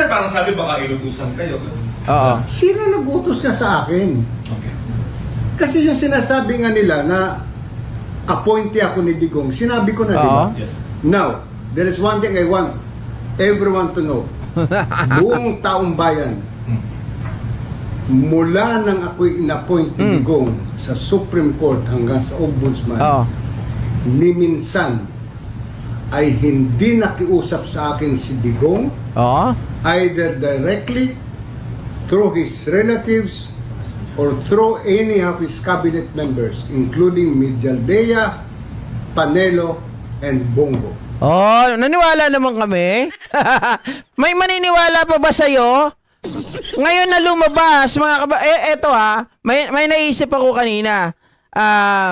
sir, parang sabi baka inutusan kayo. Oo. Sino nag-utos nga sa akin? Okay. Kasi yung sinasabi nga nila na appointee ako ni Digong, sinabi ko na, di ba? Yes. Now, there is one thing I want everyone to know. Buong taong bayan, mula nang ako'y in-appoint ni Digong sa Supreme Court hanggang sa Ombudsman, ni minsan ay hindi nakiusap sa akin si Digong, either directly, through his relatives, or through any of his cabinet members, including Mijaldea, Panelo, and Bongo. Oh, naniwala naman kami. May maniniwala pa ba sa'yo? Ngayon na lumabas, eto may naisip ako kanina.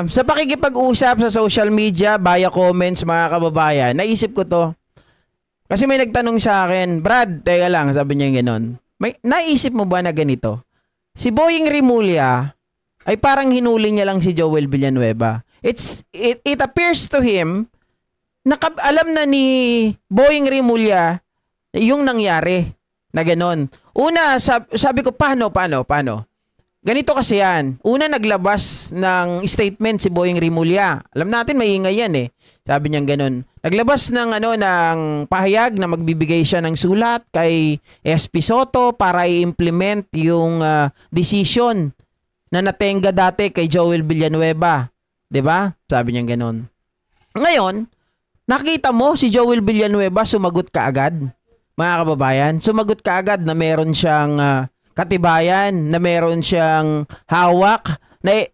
Sa pakikipag-usap sa social media, via comments, mga kababayan, naisip ko to. Kasi may nagtanong sa akin, Brad, teka lang, sabi niya gano'n. Naisip mo ba na ganito? Si Boying Rimulya ay parang hinuli niya lang si Joel Villanueva. It appears to him na alam na ni Boying Rimulya yung nangyari na gano'n. Una, sabi ko, paano? Ganito kasi yan. Una, naglabas ng statement si Boying Rimulya. Alam natin, maingay yan eh. Sabi niya gano'n. Naglabas ng ng pahayag na magbibigay siya ng sulat kay SP Soto para i-implement yung decision na natenga dati kay Joel Villanueva. 'Di ba? Sabi niya gano'n. Ngayon, nakita mo si Joel Villanueva sumagot kaagad. Mga kababayan, sumagot kaagad na meron siyang katibayan, na meron siyang hawak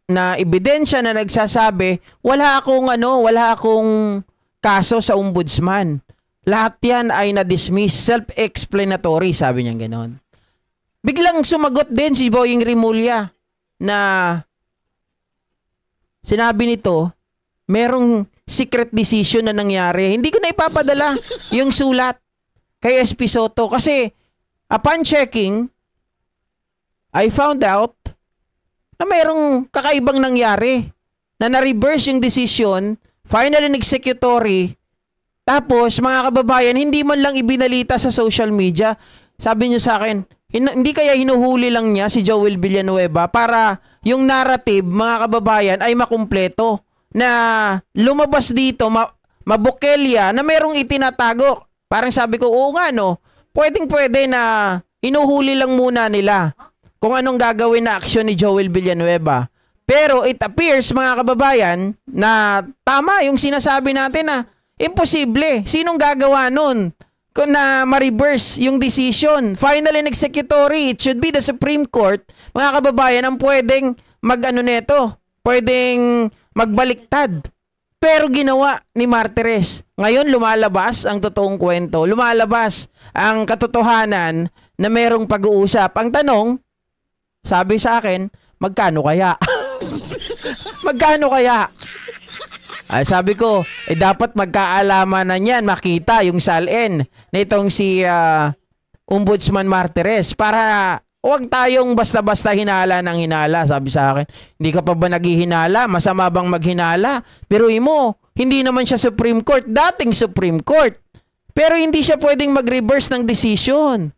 na ebidensya na nagsasabi wala akong kaso sa ombudsman. Lahat yan ay na-dismiss, self-explanatory, sabi niya gano'n. Biglang sumagot din si Boying Rimulya na sinabi nito, merong secret decision na nangyari. Hindi ko na ipapadala yung sulat kay SP Soto kasi upon checking, I found out na mayroong kakaibang nangyari na na-reverse yung decision, final and executory, tapos mga kababayan, hindi man lang ibinalita sa social media. Sabi niya sa akin, hindi kaya hinuhuli lang niya si Joel Villanueva para yung narrative, mga kababayan, ay makumpleto na lumabas dito, mabukelya na merong itinatago. Parang sabi ko, oo nga no, pwedeng-pwede na hinuhuli lang muna nila kung anong gagawin na aksyon ni Joel Villanueva. Pero it appears, mga kababayan, na tama yung sinasabi natin na imposible. Sinong gagawa nun kung na ma-reverse yung decision? Final and executory, it should be the Supreme Court, mga kababayan, ang pwedeng neto, pwedeng magbaliktad. Pero ginawa ni Martires. Ngayon lumalabas ang totoong kwento. Lumalabas ang katotohanan na merong pag-uusap. Ang tanong, sabi sa akin, magkano kaya? Magkano kaya? Ay, sabi ko, dapat magkaalaman na niyan, makita yung salin na itong si Ombudsman Martires para huwag tayong basta-basta hinala ng hinala. Sabi sa akin, hindi ka pa ba naghihinala? Masama bang maghinala? Pero mo, hindi naman siya Supreme Court, dating Supreme Court. Pero hindi siya pwedeng mag-reverse ng decision.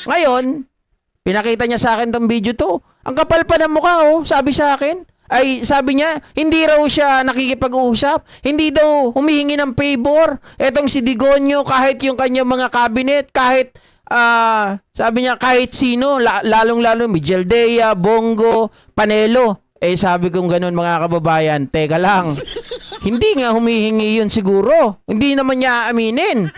Ngayon, pinakita niya sa akin tong video to. Ang kapal pa ng mukha, sabi sa akin. Ay, sabi niya, hindi raw siya nakikipag-usap. Hindi daw humihingi ng favor. Etong si Digonyo, kahit yung kanyang mga cabinet, kahit, sabi niya, kahit sino, lalong-lalo, Mijaldea, Bongo, Panelo. Sabi kong ganun, mga kababayan, teka lang. Hindi nga humihingi yun siguro. Hindi naman niya aaminin.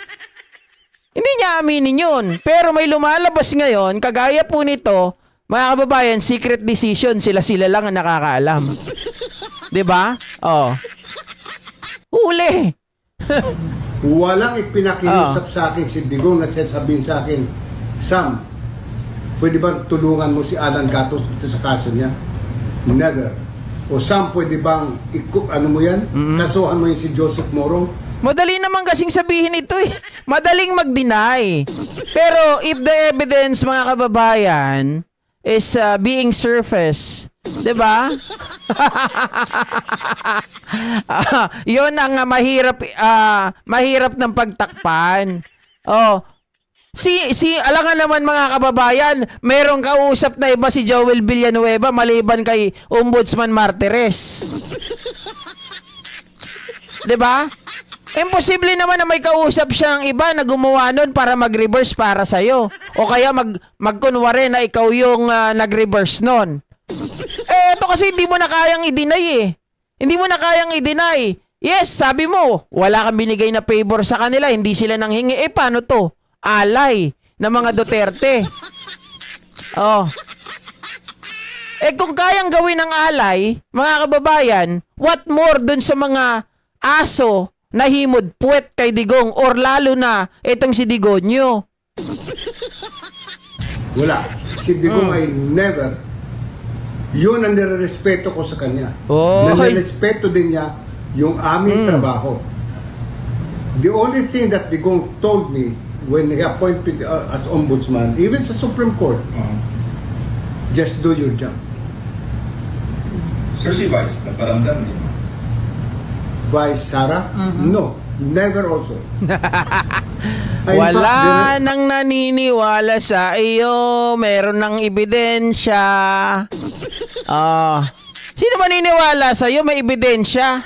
Hindi niya aminin yun. Pero may lumalabas ngayon, kagaya po nito, mga kababayan, secret decision, sila lang ang nakakaalam. 'Di ba? Huli. Walang ipinakiusap sa akin si Digong na sabihin sa akin, Sam, pwede ba tulungan mo si Alan Gatos dito sa kaso niya? Never. O Sam, pwede bang kasuhan mo yung si Joseph Morong? Madali naman kasing sabihin ito eh. Madaling mag-deny. Pero if the evidence, mga kababayan, is being surfaced, 'di ba? Yun ang mahirap ng pagtakpan. alangan naman mga kababayan, merong kausap na iba si Joel Villanueva maliban kay Ombudsman Martires. 'Di ba? Imposible naman na may kausap siya ng iba na gumawa nun para mag-reverse para sa'yo. O kaya magkunwari na ikaw yung nag-reverse nun. Ito kasi hindi mo na kayang i-deny eh. Hindi mo na kayang i-deny. Yes, sabi mo, wala kang binigay na favor sa kanila, hindi sila nanghingi. Paano to? Alay ng mga Duterte. Oh. Kung kayang gawin ng alay, mga kababayan, what more dun sa mga aso na himod puwet kay Digong or lalo na itong si Digonyo? Wala. Si Digong ay never. Yun ang nirerespeto ko sa kanya. Nirerespeto din niya yung aming trabaho. The only thing that Digong told me when he appointed as ombudsman, even sa Supreme Court, just do your job. Sir, si Vice, naparamdam niya. Vice Sara? No, never also. Wala nang naniniwala sa iyo, meron ng ebidensya. Sino maniniwala sa iyo, may ebidensya?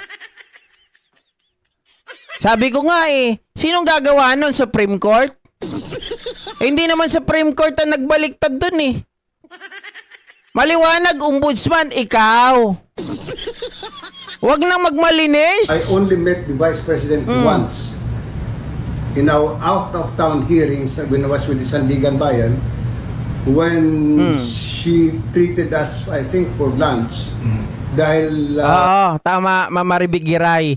Sabi ko nga sinong gagawa nun? Supreme Court? Hindi naman Supreme Court ang nagbaliktad dun Maliwanag, Ombudsman, ikaw. Wag nang magmalinis. I only met the Vice President once in our out-of-town hearings when I was with the Sandigan Bayan when she treated us, I think, for lunch. Dahil... tama, Mama Ribigiray.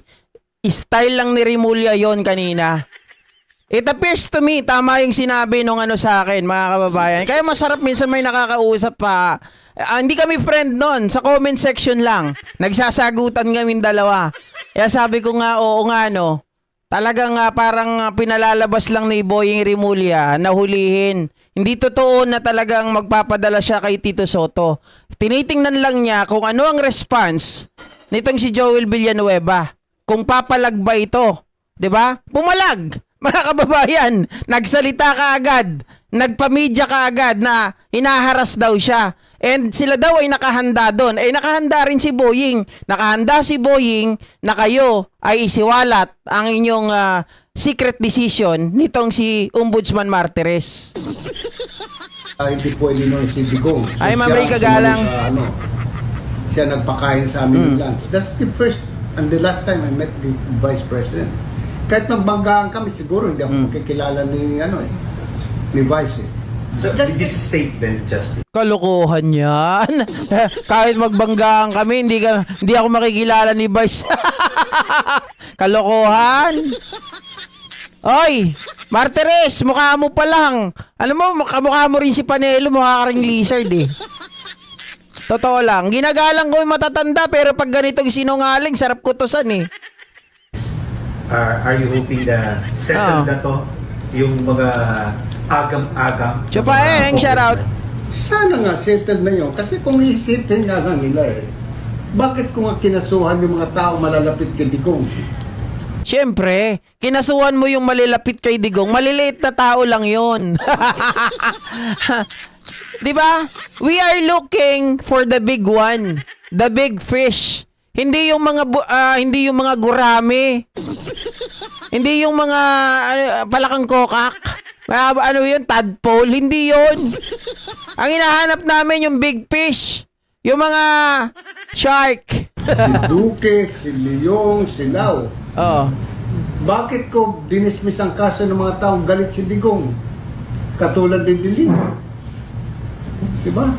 Style lang ni Rimulya yon kanina. It appears to me, tama yung sinabi nung sa akin, mga kababayan. Kaya masarap minsan may nakakausap pa. Hindi kami friend nun. Sa comment section lang. Nagsasagutan kaming dalawa. Kaya sabi ko nga, oo nga talagang parang pinalalabas lang ni Boying Rimulya na hulihin. Hindi totoo na talagang magpapadala siya kay Tito Soto. Tinitingnan lang niya kung ano ang response nitong si Joel Villanueva. Kung papalag ba ito. 'Di ba? Pumalag. Mga kababayan, nagsalita ka agad, nagpamedya ka agad na hinaharas daw siya. And sila daw ay nakahanda doon. Nakahanda rin si Boying. Nakahanda si Boying na kayo ay isiwalat ang inyong secret decision nitong si Ombudsman Martires. Hindi pwede nun si Digong. Ay, Ma'am Rica Galang. Siya nagpakain sa amin ng lunch. That's the first and the last time I met the Vice President. Kahit magbanggaan kami, siguro hindi ako makikilala ni Vice. So, this is statement, Justice. Kalokohan yan. Kahit magbanggaan kami, hindi ako makikilala ni Vice. Kalokohan. Oy, Martires, mukha mo pa lang. Alam mo, mukha mo rin si Panelo, mukha ka ring lizard Totoo lang. Ginagalang ko yung matatanda, pero pag ganitong sinungaling, sarap kutusan Are you hoping na settle na to yung mga agam-agam? Chupaeng, shout out. Sana nga settle na yun. Kasi kung isipin nga lang nila bakit kung kinasuhan yung mga tao malalapit kay Digong? Siyempre, kinasuhan mo yung malalapit kay Digong, maliliit na tao lang yun. Diba? We are looking for the big one, the big fish. Hindi yung mga gurami. Hindi yung mga palakang kokak. Yun, tadpole. Hindi yun. Ang hinahanap namin yung big fish. Yung mga shark. Si Duque, si Leong, si Lau. Bakit ko dinismiss ang kaso ng mga taong galit si Digong? Katulad ni Dilim. Diba?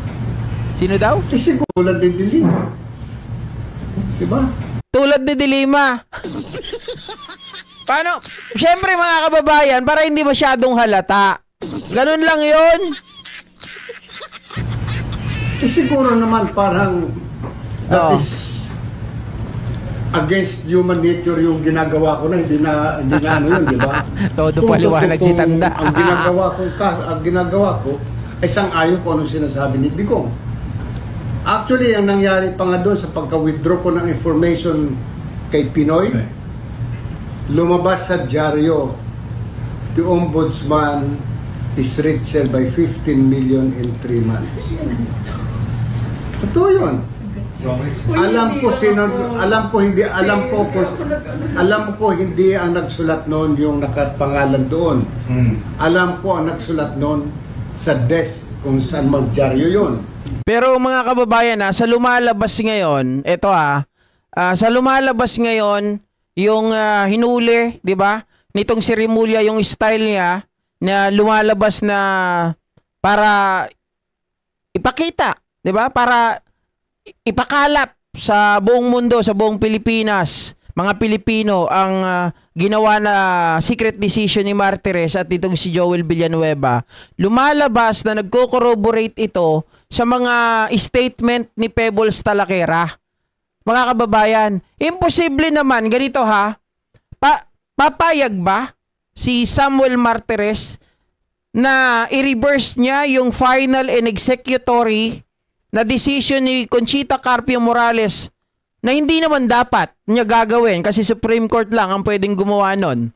Sino daw? Siguro katulad ni Dilim. Diba? Tulad ni Dilima. Paano? Siyempre mga kababayan, para hindi masyadong halata. Ganun lang yun. Siguro naman parang that is against human nature yung ginagawa ko na hindi na ano yun, di ba? Todo paliwanag si Tanda. Ang ginagawa ko ay sang-ayon ko anong sinasabi ni Digong. Actually, ang nangyari pa nga doon sa pagka-withdraw ko ng information kay Pinoy, lumabas sa dyaryo, the Ombudsman is richer by 15 million in 3 months. Totoo yun. Alam ko hindi ang nagsulat noon yung nakapangalan doon. Alam ko ang nagsulat noon sa desk kung saan magdyaryo yun. Pero mga kababayan, sa lumalabas ngayon, sa lumalabas ngayon, yung hinuli, di ba? Nitong si Remulla, yung style niya, na lumalabas na para ipakita, di ba? Para ipakalap sa buong mundo, sa buong Pilipinas, mga Pilipino, ang ginawa na secret decision ni Martires at itong si Joel Villanueva. Lumalabas na nagko-corroborate ito sa mga statement ni Pebbles Talaquera. Mga kababayan, imposible naman, ganito papayag ba si Samuel Martires na i-reverse niya yung final and executory na decision ni Conchita Carpio Morales na hindi naman dapat niya gagawin kasi Supreme Court lang ang pwedeng gumawa nun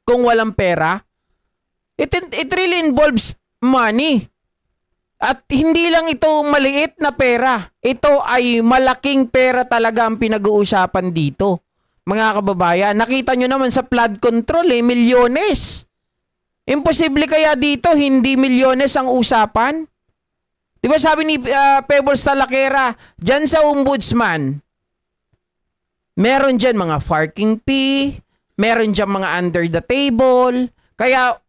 kung walang pera? It really involves money. At hindi lang ito maliit na pera. Ito ay malaking pera talaga ang pinag-uusapan dito. Mga kababayan, nakita nyo naman sa flood control, milyones. Imposible kaya dito, hindi milyones ang usapan? Di ba sabi ni Pebbles Talaquera, dyan sa ombudsman, meron dyan mga parking fee, meron dyan mga under the table, kaya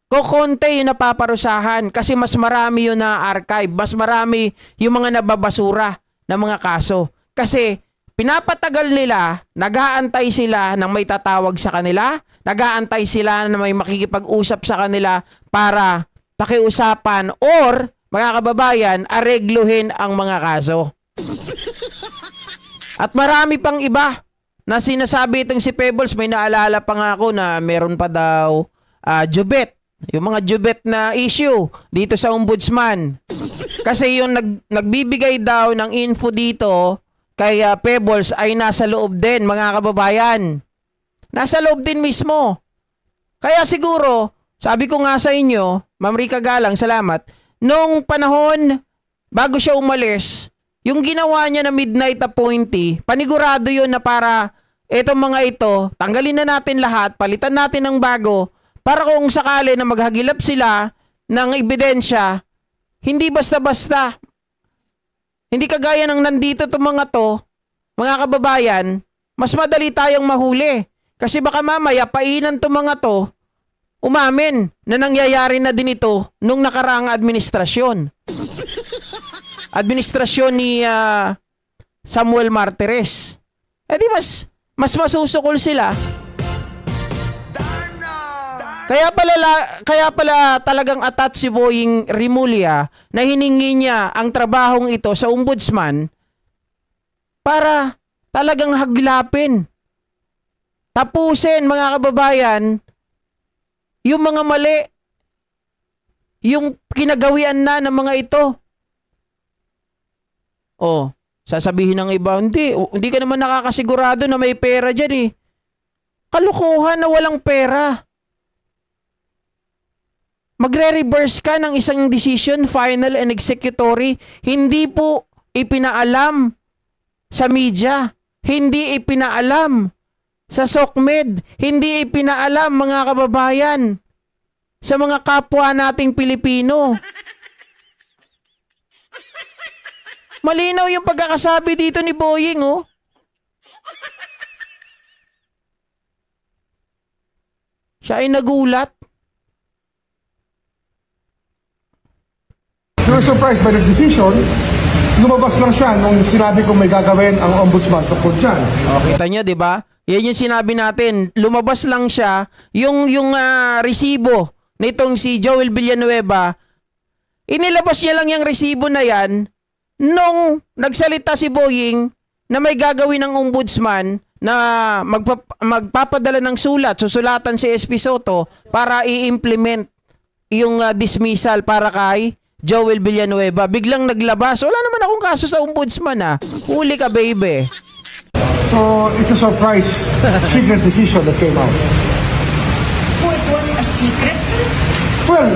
kokonte yung napaparusahan kasi mas marami yung na-archive, mas marami yung mga nababasura na mga kaso. Kasi pinapatagal nila, nag-aantay sila ng may tatawag sa kanila, nag-aantay sila na may makikipag-usap sa kanila para pakiusapan or mga kababayan, aregluhin ang mga kaso. At marami pang iba na sinasabi itong si Pebbles. May naalala pa nga ako na meron pa daw jubet. Yung mga jubet na issue dito sa ombudsman. Kasi yung nagbibigay daw ng info dito kay Pebbles ay nasa loob din, mga kababayan. Nasa loob din mismo. Kaya siguro, sabi ko nga sa inyo, Ma'am Rica Galang, salamat, nung panahon, bago siya umalis, yung ginawa niya na midnight appointee, panigurado yun na para etong mga ito, tanggalin na natin lahat, palitan natin ng bago, para kung sakali na maghagilap sila ng ebidensya, hindi basta-basta. Hindi kagaya ng nandito itong mga to, mga kababayan, mas madali tayong mahuli. Kasi baka mamaya, painan itong mga to, umamin na nangyayari na din ito nung nakaraang administrasyon. Administrasyon ni Samuel Martires. Eh di mas masusukol sila. Kaya pala talagang attached si Boying Remulla na hiningi niya ang trabahong ito sa ombudsman para talagang haglapin. Tapusin, mga kababayan, yung mga mali, yung kinagawian na ng mga ito. Oh, sasabihin ng iba, hindi ka naman nakakasigurado na may pera dyan eh. Kalokohan na walang pera. Magre-reverse ka ng isang decision, final and executory, hindi po ipinaalam sa media, hindi ipinaalam sa SOCMED, hindi ipinaalam, mga kababayan, sa mga kapwa nating Pilipino. Malinaw yung pagkakasabi dito ni Boying, oh. Siya ay nagulat. You're surprised by the decision. Lumabas lang siya nung sinabi kong may gagawin ang ombudsman tungkol dyan. O, kita nyo, di ba? Yan yung sinabi natin. Lumabas lang siya. Yung resibo nitong si Joel Villanueva, inilabas niya lang yung resibo na yan nung nagsalita si Boying na may gagawin ng ombudsman na magpapadala ng sulat, susulatan si SP Soto para i-implement yung dismissal para kay Joel Villanueva. Biglang naglabas. Wala naman akong kaso sa ombudsman, ah. Huli ka, baby. So, it's a surprise secret decision that came out. So it was a secret, sir? Well,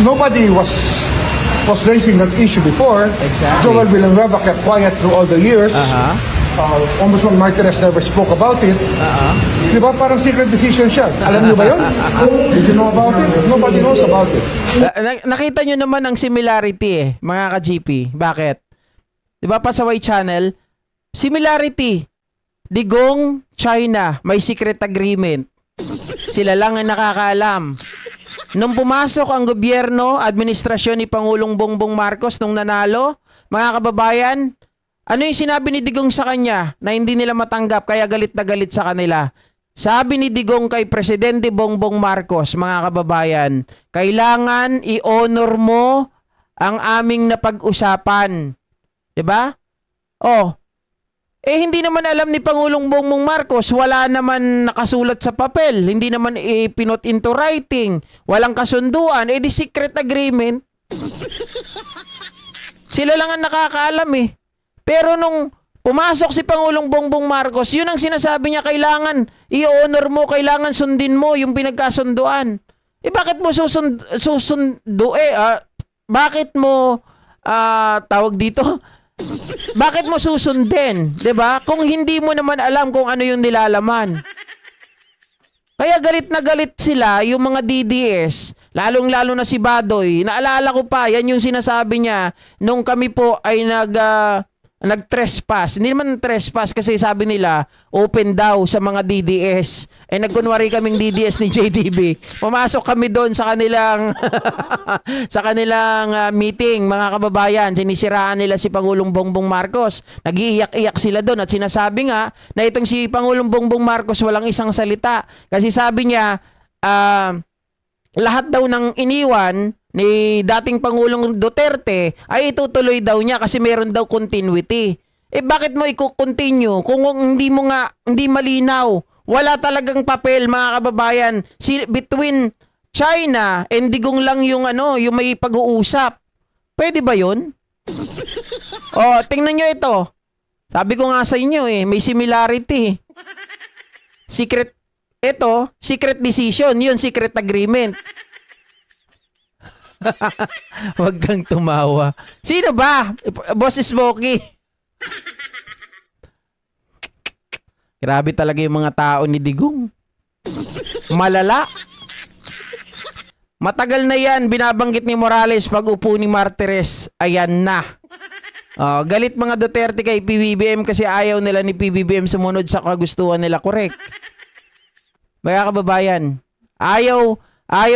nobody was raising that issue before. Exactly. Joel Villanueva kept quiet through all the years. Ombudsman Martinez never spoke about it. Di ba? Parang secret decision siya. Alam niyo ba yun? Did you know about it? Nobody knows about it. Nakita nyo naman ang similarity mga ka-GP. Bakit? Di ba pa sa Y Channel? Similarity. Digong, China, may secret agreement. Sila lang ang nakakaalam. Nung pumasok ang gobyerno, administrasyon ni Pangulong Bongbong Marcos nung nanalo, mga kababayan, ano yung sinabi ni Digong sa kanya na hindi nila matanggap kaya galit na galit sa kanila? Sabi ni Digong kay Presidente Bongbong Marcos, mga kababayan, kailangan i-honor mo ang aming napag-usapan. 'Di ba? Hindi naman alam ni Pangulong Bongbong Marcos, wala naman nakasulat sa papel, hindi naman ipinot into writing, walang kasunduan, di secret agreement. Sila lang ang nakakaalam Pero nung pumasok si Pangulong Bongbong Marcos, yun ang sinasabi niya, kailangan i-honor mo, kailangan sundin mo yung pinagkasunduan. Bakit mo bakit mo tawag dito? Bakit mo susundin? 'Di ba? Kung hindi mo naman alam kung ano yung nilalaman. Kaya galit na galit sila yung mga DDS, lalong-lalo na si Badoy. Naalala ko pa, yan yung sinasabi niya nung kami po ay nag-trespass. Hindi naman trespass kasi sabi nila open daw sa mga DDS. Nagkunwari kaming DDS ni JDB. Pumasok kami doon sa kanilang sa kanilang meeting, mga kababayan. Sinisiraan nila si Pangulong Bongbong Marcos. Nag-iiyak-iyak sila doon at sinasabi nga na itong si Pangulong Bongbong Marcos walang isang salita. Kasi sabi niya lahat daw ng iniwan ni dating Pangulong Duterte ay itutuloy daw niya kasi meron daw continuity. Bakit mo i-continue kung hindi malinaw? Wala talagang papel, mga kababayan. Between China and Digong lang yung may pag-uusap. Pwede ba 'yun? Tingnan niyo ito. Sabi ko nga sa inyo may similarity. Secret decision, 'yun secret agreement. Huwag kang tumawa. Sino ba? Boss Smokey. Grabe talaga yung mga tao ni Digong. Malala. Matagal na yan binabanggit ni Morales pag upo ni Martires. Ayan na. Galit mga Duterte kay PBBM kasi ayaw nila ni PBBM sumunod sa kagustuhan nila. Correct. Mga kababayan, ayaw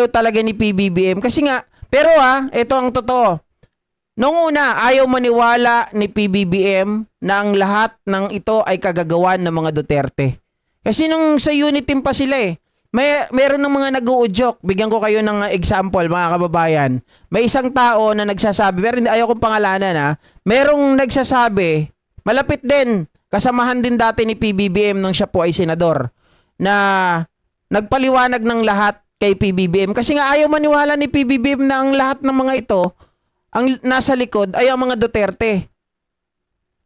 talaga ni PBBM kasi nga. Pero ito ang totoo. Noong una, ayaw maniwala ni PBBM na ang lahat ng ito ay kagagawan ng mga Duterte. Kasi nung sa unit team pa sila meron ng mga nag-uudyok. Bigyan ko kayo ng example, mga kababayan. May isang tao na nagsasabi, pero ayaw kong pangalanan merong nagsasabi, malapit din, kasamahan din dati ni PBBM nung siya po ay senador, na nagpaliwanag ng lahat kay PBBM kasi nga ayaw maniwala ni PBBM na ang lahat ng mga ito ang nasa likod ay ang mga Duterte.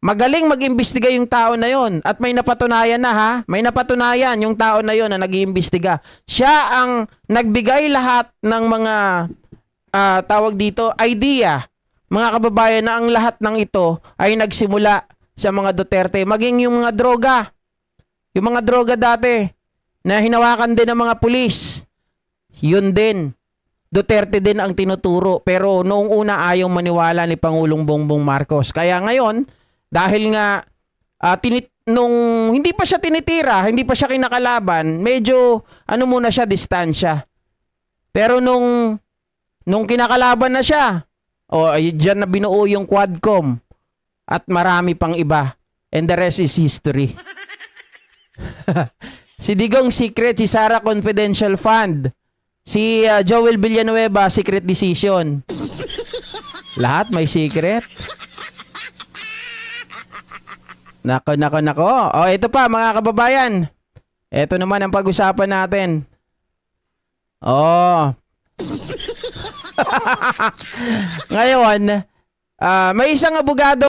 Magaling mag-imbestiga yung tao na yon at may napatunayan na may napatunayan yung tao na yon na nag-iimbestiga. Siya ang nagbigay lahat ng mga tawag dito idea, mga kababayan, na ang lahat ng ito ay nagsimula sa mga Duterte. Maging yung mga droga. Yung mga droga dati na hinawakan din ng mga pulis. Yun din. Duterte din ang tinuturo. Pero noong una ayaw maniwala ni Pangulong Bongbong Marcos. Kaya ngayon, dahil nga nung hindi pa siya tinitira, hindi pa siya kinakalaban, medyo muna siya, distansya. Pero nung kinakalaban na siya, diyan na binuo yung Quadcom at marami pang iba. And the rest is history. Si Digong secret, si Sara confidential fund. Si Joel Villanueva, secret decision. Lahat may secret. Nako. Ito pa, mga kababayan. Ito naman ang pag-usapan natin. Ngayon, may isang abogado